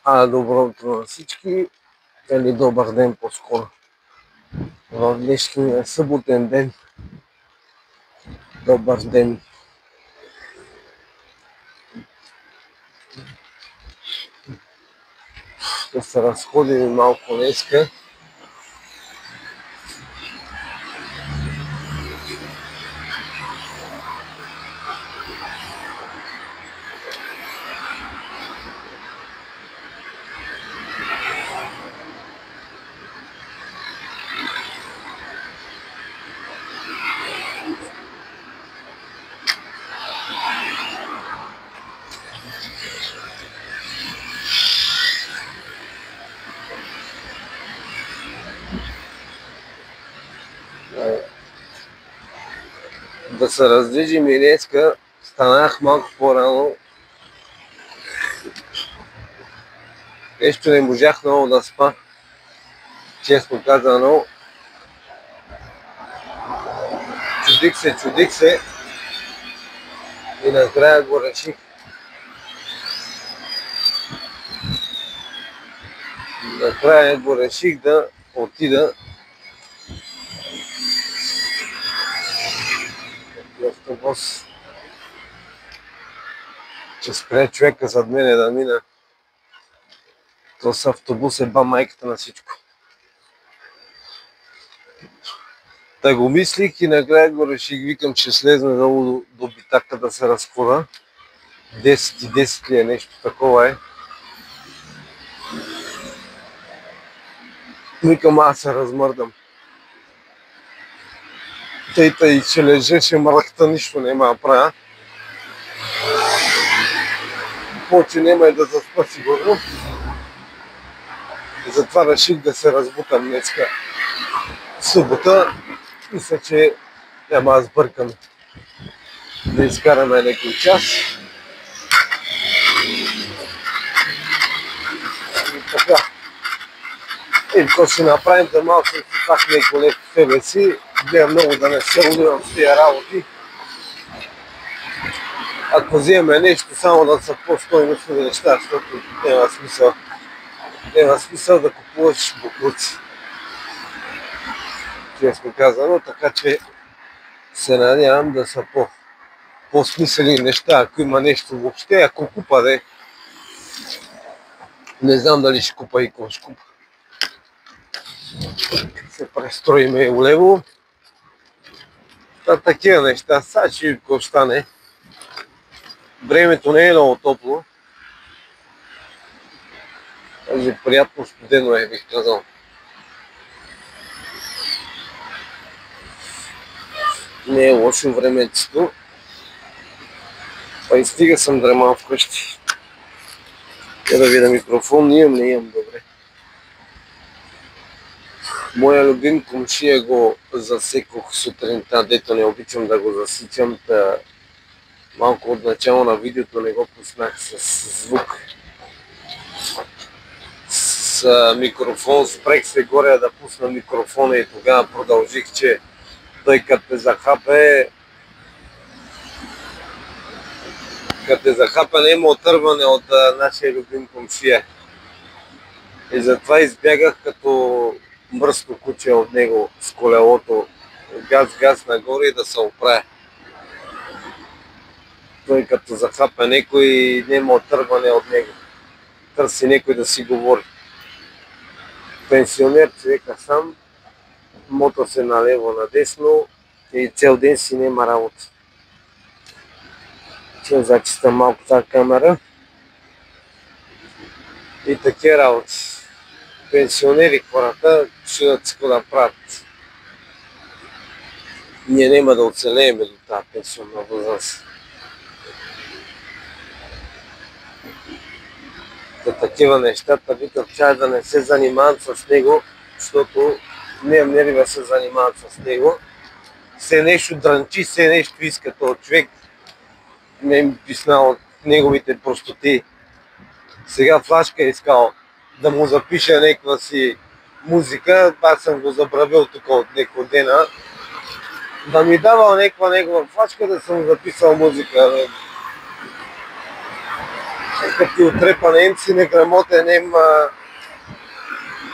Добро утро на всички, или добър ден по-скоро. В днешния съботен ден. Добър ден. Да се разходим малко днеска. Да се раздвижим и днеска. Станах малко по-рано. Нещо не можах много да спа. Честно казано. Чудих се. И накрая го реших. Да отида в автобус. Че спре човека зад мене да мина. То с автобус е ба майката на всичко. Та го мислих и накрая го реших. Викам, че слезна долу до битака да се разхода. 10 ли е, нещо такова е. Викам, аз се размърдам. Тъй, че лежеше мръхта, нищо няма да правя. Повече няма и да заспа сигурно. Затова реших да се разбутам днеска. Събота, мисля, че няма да сбъркам да изкараме някой час. И така. И какво ще направим, да малко си пак някой леко себе си. Гледам много да не се уливам с тия работи. Ако вземем нещо, само да са по-стойностни неща, защото няма смисъл. Няма смисъл да купуваш боклуци. Честно казано, така че се надявам да са по-смислени неща, ако има нещо въобще, ако купа де. Не знам дали ще купа и какво ще купа. Се престроиме улево. Такива неща, сега ще видим какво стане. Времето не е много топло. Даже приятно студено е, бих казал. Не е лошо времето. Па и стига съм дремал вкъщи. Да видя микрофон, не имам добре. Моя любим комшия го засекох сутринта, дето не обичам да го засичам. Малко от начало на видеото не го пуснах с звук. С микрофон, спрех се горе да пусна микрофона и тогава продължих, че той като те захапе не има отърване от нашия любим комшия. И затова избягах като мръсно куче от него с колелото. Газ нагоре и да се оправя. Той като захапе някой няма отърване от него. Търси някой да си говори. Пенсионер човека сам, мота се налево надесно и цял ден си нема работа. Ще зачистам малко тази камера. И такива работи. Пенсионери хората чудят си какво да правят. Ние няма да оцелеем до тази пенсионна възраст. Такива нещата, викам, чай да не се занимават с него, защото нямам нерви да се занимават с него. Все нещо дрънчи, все нещо иска този човек. Не им писна от неговите простоти. Сега Флашка е искал да му запиша някаква си музика, аз съм го забравил тук от няколко дена. Да ми давал някаква негова Флашка да съм записал музика. Като ти отрепа немци, неграмотен им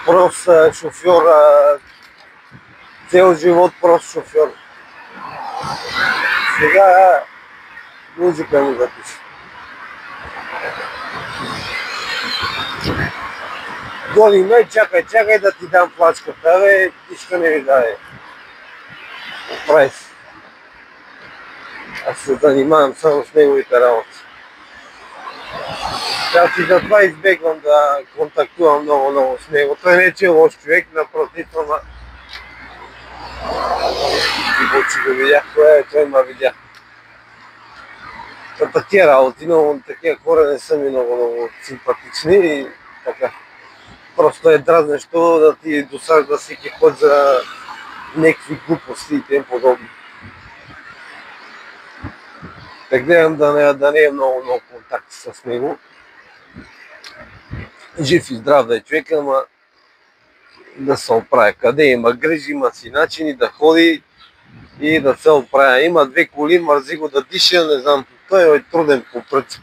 прост шофьор, цел живот прост шофьор. Сега музика ми запиша. Гони ме, чакай да ти дам плачката, бе, нищо не ви даде. Прави си. Аз се занимавам само с неговите работи. Аз и затова избегвам да контактувам много с него. Той не е, че е лош човек, напротив, ама и го видях, той ме видя. Такива работи, но такива хора не са ми много симпатични и така. Просто е дразнещо да ти досажда всеки път за някакви глупости и тем подобни. Так гледам да не е много контакт с него. Жив и здрав да е човек, ама да се оправя. Къде има грижи, има си начини да ходи и да се оправя. Има 2 коли, мързи го да диша, не знам. Той е труден по принцип.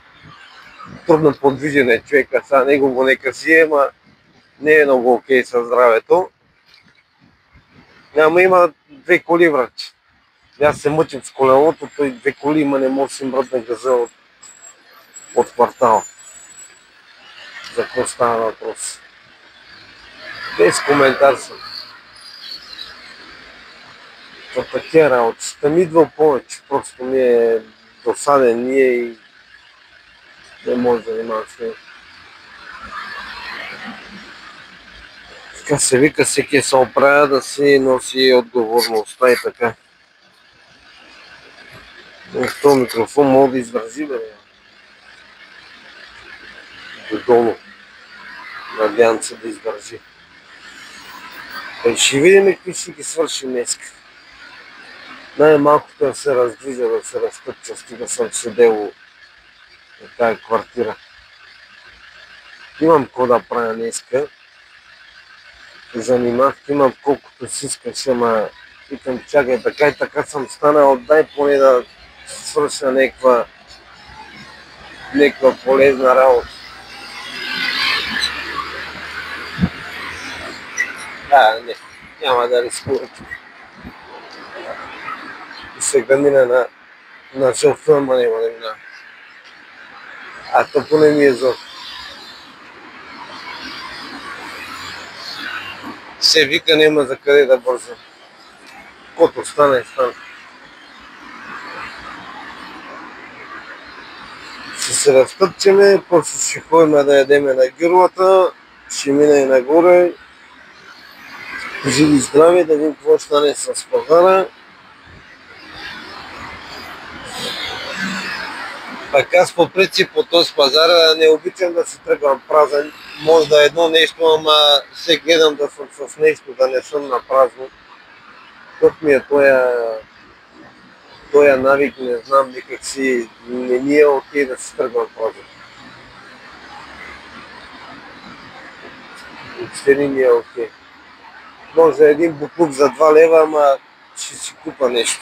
Трудно подвижен е човека, сега негово нека си е, ама не е много окей със здравето. Ама има 2 коли, врачи. Аз се мъчим с колелото, той 2 коли има, не може да си мръдне газа от квартала. За какво става въпрос? Без коментар съм. За такива работи. Ще ми идва повече, просто ми е досаден ние и не може да занимавам с него. Така се вика, всеки се оправя да си носи отговорността и така. В този микрофон мога да издържи, бе. Додолу. Надявам се да издържи. Ще видим какви ще ги свършим днеска. Най-малкото да се раздвижа, да се разтъпча, стига съм седел в тази квартира. Имам какво да правя днеска. Занимавах, имам колкото си искаш, ама питам, чакай, така и така съм станал, дай поне да свърша някаква полезна работа. Не, няма да рискувам. И сега мина на шофьор, ама няма да мина. То поне ми е зор. Се вика, няма за къде да бързам. Кото стане, стане. Ще се разтъпчеме, после ще ходим да ядеме на гирлата, ще мина и нагоре. Живи здрави, да видим какво ще стане с пазара. Пак аз по принцип по този пазар не обичам да се тръгвам празен. Може да е едно нещо, ама се гледам да съм с нещо, да не съм на празно. Тук ми е тоя навик, не знам, никак си не ми е окей да се тръгвам празен. Въобще не ми е окей. Може един буклук за 2 лева, ама ще си купа нещо.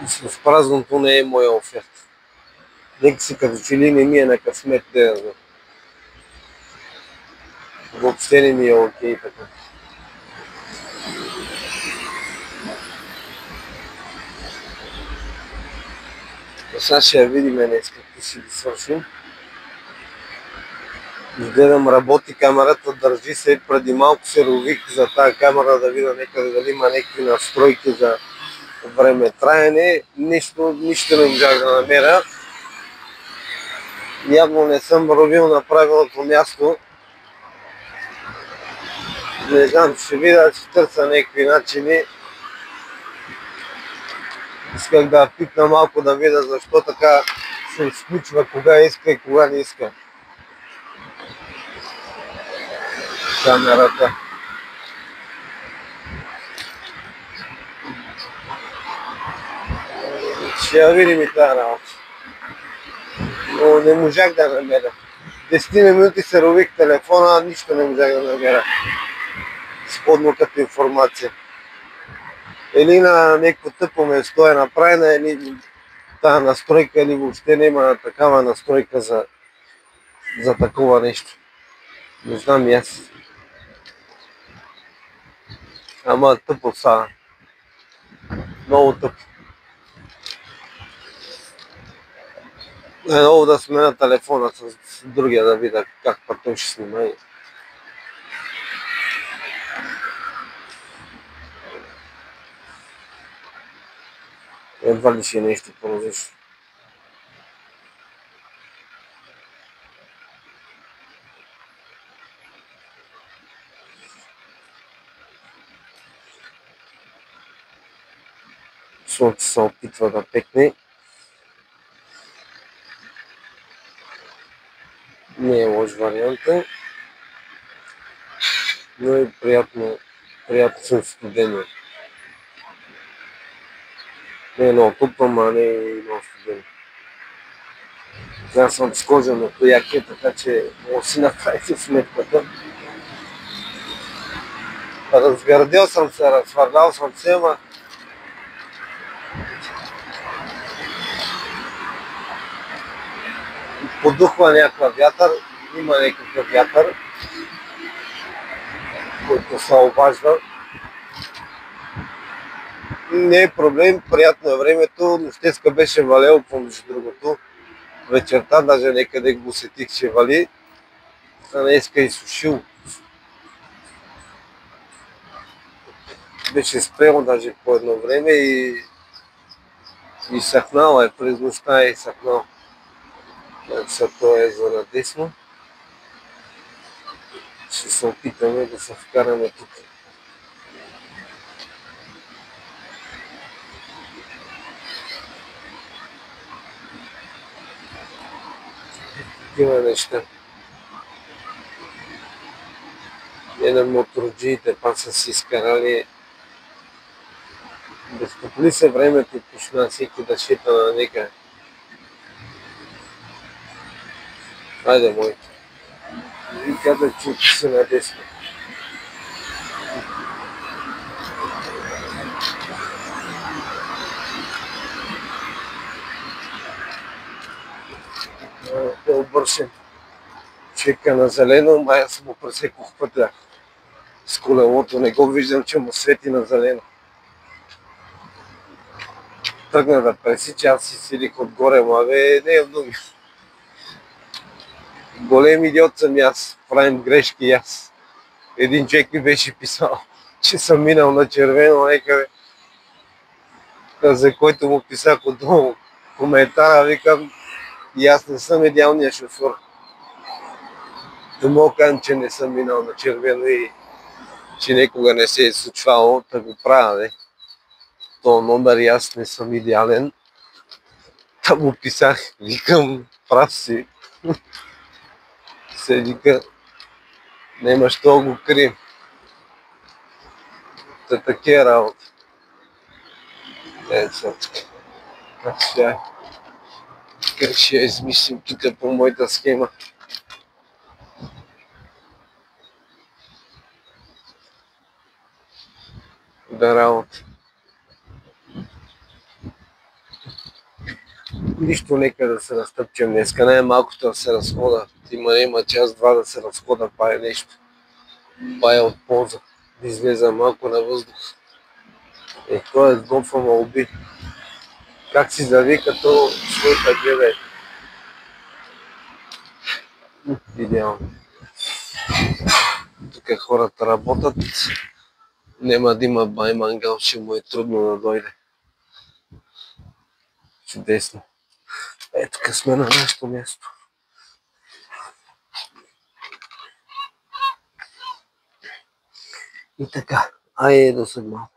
И с празното не е моя оферта. Нека си като че ли не ми е на късмет да знам. Въобще не ми е окей така. Сега ще я видим днес какви си ги свършим. Гледам, работи камерата, държи се, преди малко се рових за тази камера да видя някъде дали има някакви настройки за време траене. Нищо не можах да намеря. Явно не съм ровил на правилното място. Не знам, ще видя, ще търся някакви начини. Исках да пипна малко да видя защо така се изключва кога иска и кога не иска камерата. Ще я видим и тази работа. Но не можах да намеря. 10 минути се рових телефона, нищо не можах да намеря. Сходно като информация. Или на някакво тъпо место е направена, или тази настройка или въобще няма такава настройка за такова нещо. Не знам и аз. Ама тъпо са. Много тъпо. Много да смена телефона с другия да видя как път той ще снима. Едва ли ще е нещо по-различно. Слънце се опитва да пекне. Не е лош варианта, но е приятно съм студено. Не е много тупо, ама не е много студено. Аз съм с кожено тояке, така че мога си направите сметката. Разгърдел съм се, разхвърлял съм се, ама подухва някакъв вятър, има някакъв вятър, който се обажда. Не е проблем, приятно е времето, нощеска беше валело, помежду другото. Вечерта даже някъде го усетих, че вали, а днеска изсушил. Беше спрямо даже по едно време и сахнал е, през нощта е сахнал. Сега това е за надесно. Ще се опитаме да се вкараме тук. Има неща. Една моторджиите па са си изкарали. Безпопли се времето, почна всеки да шета на некъде. Хайде, моите. И каза, че се надесно. Да обършен. Чека на зелено, май аз му пресекох пътя с колелото. Не го виждам, че му свети на зелено. Тръгна да пресича, аз си седих отгоре, ма бе, не е много. Голем идиот съм и аз, правим грешки и аз. Един човек ми беше писал, че съм минал на червено някъде, за който му писах отдолу коментара, викам, и аз не съм идеалният шофьор. Да мога кажа, че не съм минал на червено и че никога не се е случвало да го правя, не. То номер и аз не съм идеален. Та му писах, викам, прав си. Се вика, нема що го крием. Та такива работи. Сега тук. Как ще я измислим тук по моята схема. Да работа. Нищо, нека да се разтъпчем днеска. Най-малкото да се разхода. Има час-два да се разхода, па е нещо. Па е от полза. Да излеза малко на въздух. Това е сготва молби. Как си зави като своята гледай. Идеално. Тук хората работят. Нема да има бай мангал, ще му е трудно да дойде. Чудесно. Тук сме на нашето място. И така, айде да се малко.